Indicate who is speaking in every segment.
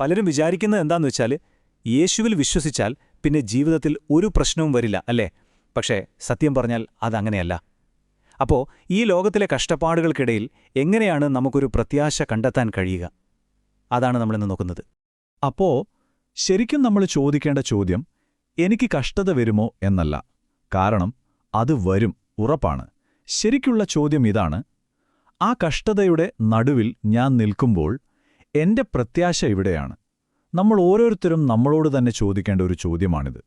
Speaker 1: പലരും വിചാരിക്കുന്നത് എന്താന്ന് വെച്ചാൽ യേശുവിൽ വിശ്വസിച്ചാൽ പിന്നെ ജീവിതത്തിൽ ഒരു പ്രശ്നവും വരില്ല, അല്ലേ? പക്ഷേ സത്യം പറഞ്ഞാൽ അതങ്ങനെയല്ല. അപ്പോ ഈ ലോകത്തിലെ കഷ്ടപ്പാടുകൾക്കിടയിൽ എങ്ങനെയാണ് നമുക്കൊരു പ്രത്യാശ കണ്ടെത്താൻ കഴിയുക? അതാണ് നമ്മളിന്ന് നോക്കുന്നത്.
Speaker 2: അപ്പോ ശരിക്കും നമ്മൾ ചോദിക്കേണ്ട ചോദ്യം എനിക്ക് കഷ്ടത വരുമോ എന്നല്ല. കാരണം അത് വരും, ഉറപ്പാണ്. ശരിക്കുള്ള ചോദ്യം ഇതാണ്: ആ കഷ്ടതയുടെ നടുവിൽ ഞാൻ നിൽക്കുമ്പോൾ എന്റെ പ്രത്യാശ ഇവിടെയാണ്. നമ്മൾ ഓരോരുത്തരും നമ്മളോട് തന്നെ ചോദിക്കേണ്ട ഒരു ചോദ്യമാണിത്.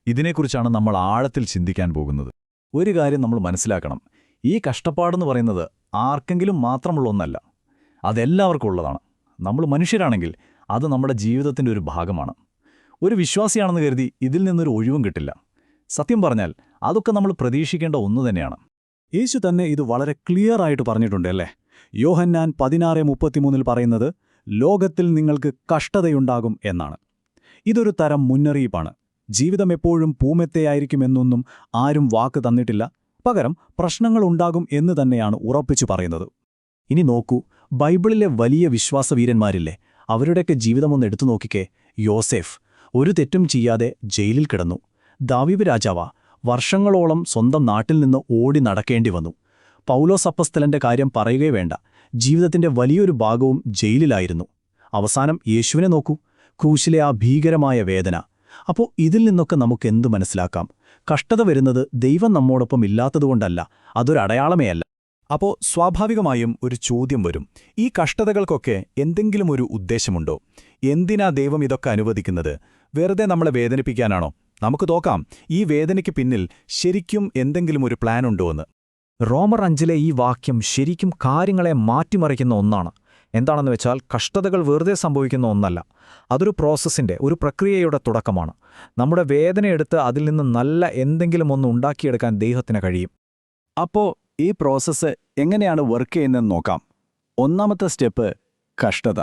Speaker 2: ഇതിനെക്കുറിച്ചാണ് നമ്മൾ ആഴത്തിൽ ചിന്തിക്കാൻ പോകുന്നത്. ഒരു കാര്യം നമ്മൾ മനസ്സിലാക്കണം: ഈ കഷ്ടപ്പാടെന്ന് പറയുന്നത് ആർക്കെങ്കിലും മാത്രമുള്ള ഒന്നല്ല. അതെല്ലാവർക്കും ഉള്ളതാണ്. നമ്മൾ മനുഷ്യരാണെങ്കിൽ അത് നമ്മുടെ ജീവിതത്തിൻ്റെ ഒരു ഭാഗമാണ്. ഒരു വിശ്വാസിയാണെന്ന് കരുതി ഇതിൽ നിന്നൊരു ഒഴിവും കിട്ടില്ല. സത്യം പറഞ്ഞാൽ അതൊക്കെ നമ്മൾ പ്രതീക്ഷിക്കേണ്ട ഒന്നു തന്നെയാണ്. യേശു തന്നെ ഇത് വളരെ ക്ലിയർ ആയിട്ട് പറഞ്ഞിട്ടുണ്ട്, അല്ലേ? യോഹന്നാൻ 16:33 പറയുന്നത് ലോകത്തിൽ നിങ്ങൾക്ക് കഷ്ടതയുണ്ടാകും എന്നാണ്. ഇതൊരു തരം മുന്നറിയിപ്പാണ്. ജീവിതം എപ്പോഴും പൂമെത്തയായിരിക്കുമെന്നൊന്നും ആരും വാക്ക് തന്നിട്ടില്ല. പകരം പ്രശ്നങ്ങളുണ്ടാകും എന്ന് തന്നെയാണ് ഉറപ്പിച്ചു പറയുന്നത്. ഇനി നോക്കൂ, ബൈബിളിലെ വലിയ വിശ്വാസവീരന്മാരില്ലേ, അവരുടെയൊക്കെ ജീവിതമൊന്ന് എടുത്തു നോക്കിക്കേ. യോസേഫ് ഒരു തെറ്റും ചെയ്യാതെ ജയിലിൽ കിടന്നു. ദാവീദ് രാജാവ് വർഷങ്ങളോളം സ്വന്തം നാട്ടിൽ നിന്ന് ഓടി നടക്കേണ്ടി വന്നു. പൗലോസ് അപ്പസ്തലന്റെ കാര്യം പറയുകയേ വേണ്ട, ജീവിതത്തിന്റെ വലിയൊരു ഭാഗവും ജയിലിലായിരുന്നു. അവസാനം യേശുവിനെ നോക്കൂ, ക്രൂശിലെ ആ ഭീകരമായ വേദന. അപ്പോൾ ഇതിൽ നിന്നൊക്കെ നമുക്കെന്തു മനസ്സിലാക്കാം? കഷ്ടത വരുന്നത് ദൈവം നമ്മോടൊപ്പം ഇല്ലാത്തതുകൊണ്ടല്ല, അതൊരടയാളമേ അല്ല. അപ്പോൾ സ്വാഭാവികമായും ഒരു ചോദ്യം വരും: ഈ കഷ്ടതകൾക്കൊക്കെ എന്തെങ്കിലും ഒരു ഉദ്ദേശമുണ്ടോ? എന്തിനാ ദൈവം ഇതൊക്കെ അനുവദിക്കുന്നത്? വെറുതെ നമ്മളെ വേദനിപ്പിക്കാനാണോ? നമുക്ക് നോക്കാം, ഈ വേദനയ്ക്ക് പിന്നിൽ ശരിക്കും എന്തെങ്കിലും ഒരു പ്ലാൻ ഉണ്ടോ എന്ന്.
Speaker 3: റോമർ 5 ഈ വാക്യം ശരിക്കും കാര്യങ്ങളെ മാറ്റിമറിക്കുന്ന ഒന്നാണ്. എന്താണെന്ന് വെച്ചാൽ, കഷ്ടതകൾ വെറുതെ സംഭവിക്കുന്ന ഒന്നല്ല. അതൊരു പ്രോസസ്സിൻ്റെ, ഒരു പ്രക്രിയയുടെ തുടക്കമാണ്. നമ്മുടെ വേദനയെടുത്ത് അതിൽ നിന്ന് നല്ല എന്തെങ്കിലും ഒന്ന് ഉണ്ടാക്കിയെടുക്കാൻ ദൈവത്തിന് കഴിയും.
Speaker 2: അപ്പോൾ ഈ പ്രോസസ്സ് എങ്ങനെയാണ് വർക്ക് ചെയ്യുന്നതെന്ന് നോക്കാം. ഒന്നാമത്തെ സ്റ്റെപ്പ് കഷ്ടത.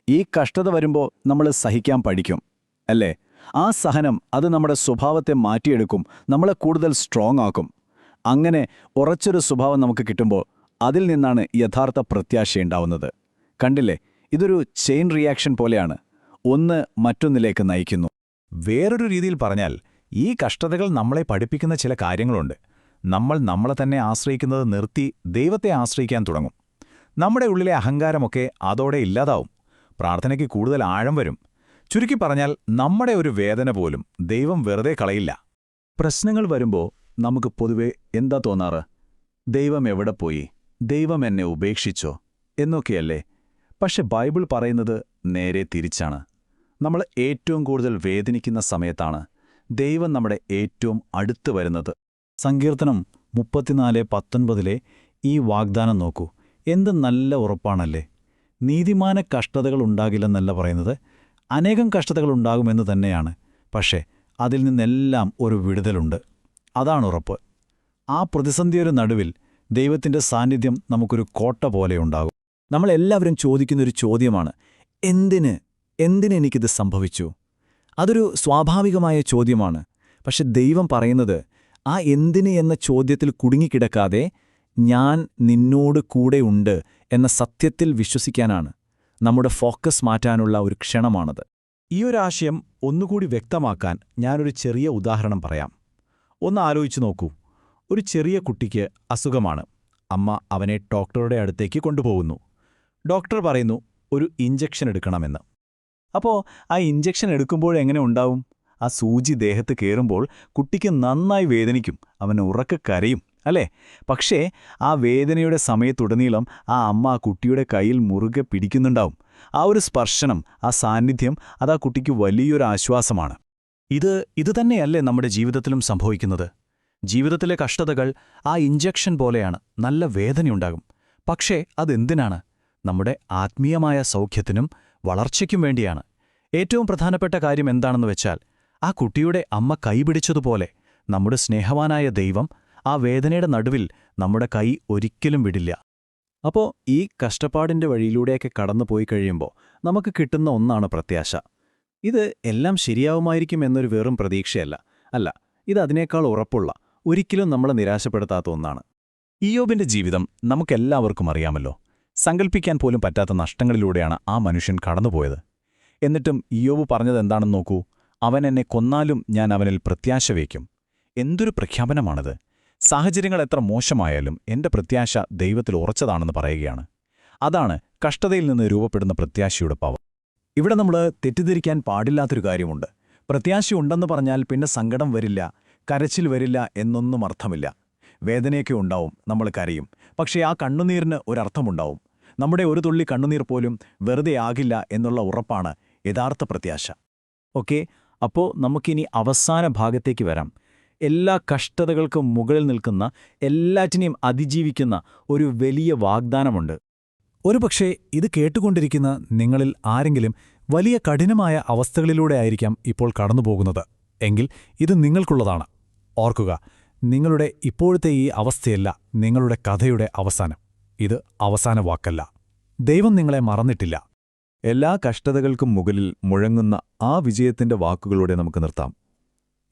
Speaker 2: ഈ കഷ്ടത വരുമ്പോൾ നമ്മൾ സഹിക്കാൻ പഠിക്കും, അല്ലേ? ആ സഹനം അത് നമ്മുടെ സ്വഭാവത്തെ മാറ്റിയെടുക്കും, നമ്മളെ കൂടുതൽ സ്ട്രോങ് ആക്കും. അങ്ങനെ ഉറച്ചൊരു സ്വഭാവം നമുക്ക് കിട്ടുമ്പോൾ അതിൽ നിന്നാണ് യഥാർത്ഥ പ്രത്യാശയുണ്ടാവുന്നത്. കണ്ടില്ലേ, ഇതൊരു ചെയിൻ റിയാക്ഷൻ പോലെയാണ്. ഒന്ന് മറ്റൊന്നിലേക്ക് നയിക്കുന്നു.
Speaker 1: വേറൊരു രീതിയിൽ പറഞ്ഞാൽ, ഈ കഷ്ടതകൾ നമ്മളെ പഠിപ്പിക്കുന്ന ചില കാര്യങ്ങളുണ്ട്. നമ്മൾ നമ്മളെ തന്നെ ആശ്രയിക്കുന്നത് നിർത്തി ദൈവത്തെ ആശ്രയിക്കാൻ തുടങ്ങും. നമ്മുടെ ഉള്ളിലെ അഹങ്കാരമൊക്കെ അതോടെ ഇല്ലാതാവും. പ്രാർത്ഥനയ്ക്ക് കൂടുതൽ ആഴം വരും. ചുരുക്കി പറഞ്ഞാൽ, നമ്മുടെ ഒരു വേദന പോലും ദൈവം വെറുതെ കളയില്ല.
Speaker 2: പ്രശ്നങ്ങൾ വരുമ്പോൾ നമുക്ക് പൊതുവെ എന്താ തോന്നാറ്? ദൈവം എവിടെ പോയി? ദൈവം എന്നെ ഉപേക്ഷിച്ചോ എന്നൊക്കെയല്ലേ? പക്ഷെ ബൈബിൾ പറയുന്നത് നേരെ തിരിച്ചാണ്. നമ്മൾ ഏറ്റവും കൂടുതൽ വേദനിക്കുന്ന സമയത്താണ് ദൈവം നമ്മുടെ ഏറ്റവും അടുത്ത് വരുന്നത്. സങ്കീർത്തനം 34:19 ഈ വാഗ്ദാനം നോക്കൂ, എന്ത് നല്ല ഉറപ്പാണല്ലേ! നീതിമാന കഷ്ടതകളുണ്ടാകില്ലെന്നല്ല പറയുന്നത്, അനേകം കഷ്ടതകളുണ്ടാകുമെന്ന് തന്നെയാണ്. പക്ഷേ അതിൽ നിന്നെല്ലാം ഒരു വിടുതലുണ്ട്. അതാണ് ഉറപ്പ്. ആ പ്രതിസന്ധിയുടെ നടുവിൽ ദൈവത്തിൻ്റെ സാന്നിധ്യം നമുക്കൊരു കോട്ട പോലെ ഉണ്ടാകും.
Speaker 1: നമ്മളെല്ലാവരും ചോദിക്കുന്നൊരു ചോദ്യമാണ്: എന്തിനെനിക്കിത് സംഭവിച്ചു? അതൊരു സ്വാഭാവികമായ ചോദ്യമാണ്. പക്ഷെ ദൈവം പറയുന്നത്, ആ എന്തിന് എന്ന ചോദ്യത്തിൽ കുടുങ്ങിക്കിടക്കാതെ ഞാൻ നിന്നോട് കൂടെയുണ്ട് എന്ന സത്യത്തിൽ വിശ്വസിക്കാനാണ്. നമ്മുടെ ഫോക്കസ് മാറ്റാനുള്ള ഒരു ക്ഷണമാണത്.
Speaker 2: ഈയൊരാശയം ഒന്നുകൂടി വ്യക്തമാക്കാൻ ഞാനൊരു ചെറിയ ഉദാഹരണം പറയാം. ഒന്ന് ആലോചിച്ചു നോക്കൂ. ഒരു ചെറിയ കുട്ടിക്ക് അസുഖമാണ്. അമ്മ അവനെ ഡോക്ടറുടെ അടുത്തേക്ക് കൊണ്ടുപോകുന്നു. ഡോക്ടർ പറയുന്നു ഒരു ഇഞ്ചക്ഷൻ എടുക്കണമെന്ന്. അപ്പോൾ ആ ഇഞ്ചക്ഷൻ എടുക്കുമ്പോഴെങ്ങനെ ഉണ്ടാവും? ആ സൂചി ദേഹത്ത് കയറുമ്പോൾ കുട്ടിക്ക് നന്നായി വേദനിക്കും, അവൻ ഉറക്കെ കരയും, അല്ലേ? പക്ഷേ ആ വേദനയുടെ സമയത്തുടനീളം ആ അമ്മ ആ കുട്ടിയുടെ കയ്യിൽ മുറുകെ പിടിക്കുന്നുണ്ടാവും. ആ ഒരു സ്പർശനം, ആ സാന്നിധ്യം, അത് ആ കുട്ടിക്ക് വലിയൊരു ആശ്വാസമാണ്.
Speaker 1: ഇത് തന്നെയല്ലേ നമ്മുടെ ജീവിതത്തിലും സംഭവിക്കുന്നത്? ജീവിതത്തിലെ കഷ്ടതകൾ ആ ഇഞ്ചക്ഷൻ പോലെയാണ്. നല്ല വേദനയുണ്ടാകും. പക്ഷേ അതെന്തിനാണ്? നമ്മുടെ ആത്മീയമായ സൗഖ്യത്തിനും വളർച്ചയ്ക്കും വേണ്ടിയാണ്. ഏറ്റവും പ്രധാനപ്പെട്ട കാര്യം എന്താണെന്ന് വെച്ചാൽ, ആ കുട്ടിയുടെ അമ്മ കൈപിടിച്ചതുപോലെ നമ്മുടെ സ്നേഹവാനായ ദൈവം ആ വേദനയുടെ നടുവിൽ നമ്മുടെ കൈ ഒരിക്കലും വിടില്ല.
Speaker 2: അപ്പോൾ ഈ കഷ്ടപ്പാടിൻ്റെ വഴിയിലൂടെയൊക്കെ കടന്നുപോയി കഴിയുമ്പോൾ നമുക്ക് കിട്ടുന്ന ഒന്നാണ് പ്രത്യാശ. ഇത് എല്ലാം ശരിയാവുമായിരിക്കും എന്നൊരു വെറും പ്രതീക്ഷയല്ല. അല്ല, ഇത് അതിനേക്കാൾ ഉറപ്പുള്ള, ഒരിക്കലും നമ്മളെ നിരാശപ്പെടുത്താത്ത ഒന്നാണ്.
Speaker 1: ഇയ്യോബിന്റെ ജീവിതം നമുക്കെല്ലാവർക്കും അറിയാമല്ലോ. സങ്കൽപ്പിക്കാൻ പോലും പറ്റാത്ത നഷ്ടങ്ങളിലൂടെയാണ് ആ മനുഷ്യൻ കടന്നുപോയത്.
Speaker 2: എന്നിട്ടും ഇയ്യോബ് പറഞ്ഞത് എന്താണെന്ന് നോക്കൂ. അവൻ എന്നെ കൊന്നാലും ഞാൻ അവനിൽ പ്രത്യാശ വയ്ക്കും. എന്തൊരു പ്രഖ്യാപനമാണത്! സാഹചര്യങ്ങൾ എത്ര മോശമായാലും എന്റെ പ്രത്യാശ ദൈവത്തിൽ ഉറച്ചതാണെന്ന് പറയുകയാണ്. അതാണ് കഷ്ടതയിൽ നിന്ന് രൂപപ്പെടുന്ന പ്രത്യാശയുടെ പവർ.
Speaker 1: ഇവിടെ നമ്മൾ തെറ്റിദ്ധരിക്കാൻ പാടില്ലാത്തൊരു കാര്യമുണ്ട്. പ്രത്യാശയുണ്ടെന്ന് പറഞ്ഞാൽ പിന്നെ സങ്കടം വരില്ല, കരച്ചിൽ വരില്ല എന്നൊന്നും അർത്ഥമില്ല. വേദനയൊക്കെ ഉണ്ടാവും, നമ്മൾ കരയും. പക്ഷേ ആ കണ്ണുനീരിന് ഒരർത്ഥമുണ്ടാവും. നമ്മുടെ ഒരു തുള്ളി കണ്ണുനീർ പോലും വെറുതെ ആകില്ല എന്നുള്ള ഉറപ്പാണ് യഥാർത്ഥ പ്രത്യാശ. ഓക്കെ, അപ്പോൾ നമുക്കിനി അവസാന ഭാഗത്തേക്ക് വരാം. എല്ലാ കഷ്ടതകൾക്കും മുകളിൽ നിൽക്കുന്ന, എല്ലാറ്റിനെയും അതിജീവിക്കുന്ന ഒരു വലിയ വാഗ്ദാനമുണ്ട്. ഒരുപക്ഷേ ഇത് കേട്ടുകൊണ്ടിരിക്കുന്ന നിങ്ങളിൽ ആരെങ്കിലും വലിയ കഠിനമായ അവസ്ഥകളിലൂടെ ആയിരിക്കാം ഇപ്പോൾ കടന്നുപോകുന്നത്. എങ്കിൽ ഇത് നിങ്ങൾക്കുള്ളതാണ്. ഓർക്കുക, നിങ്ങളുടെ ഇപ്പോഴത്തെ ഈ അവസ്ഥയല്ല നിങ്ങളുടെ കഥയുടെ അവസാനം. ഇത് അവസാന വാക്കല്ല. ദൈവം നിങ്ങളെ മറന്നിട്ടില്ല.
Speaker 2: എല്ലാ കഷ്ടതകൾക്കും മുകളിൽ മുഴങ്ങുന്ന ആ വിജയത്തിന്റെ വാക്കുകളോടെ നമുക്ക് നിർത്താം.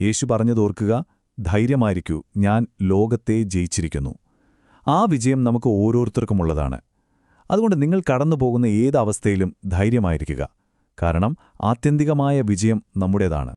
Speaker 2: യേശു പറഞ്ഞതോർക്കുക, ധൈര്യമായിരിക്കൂ, ഞാൻ ലോകത്തെ ജയിച്ചിരിക്കുന്നു. ആ വിജയം നമുക്ക് ഓരോരുത്തർക്കുമുള്ളതാണ്. അതുകൊണ്ട് നിങ്ങൾ കടന്നുപോകുന്ന ഏത് അവസ്ഥയിലും ധൈര്യമായിരിക്കുക. കാരണം ആത്യന്തികമായ വിജയം നമ്മുടേതാണ്.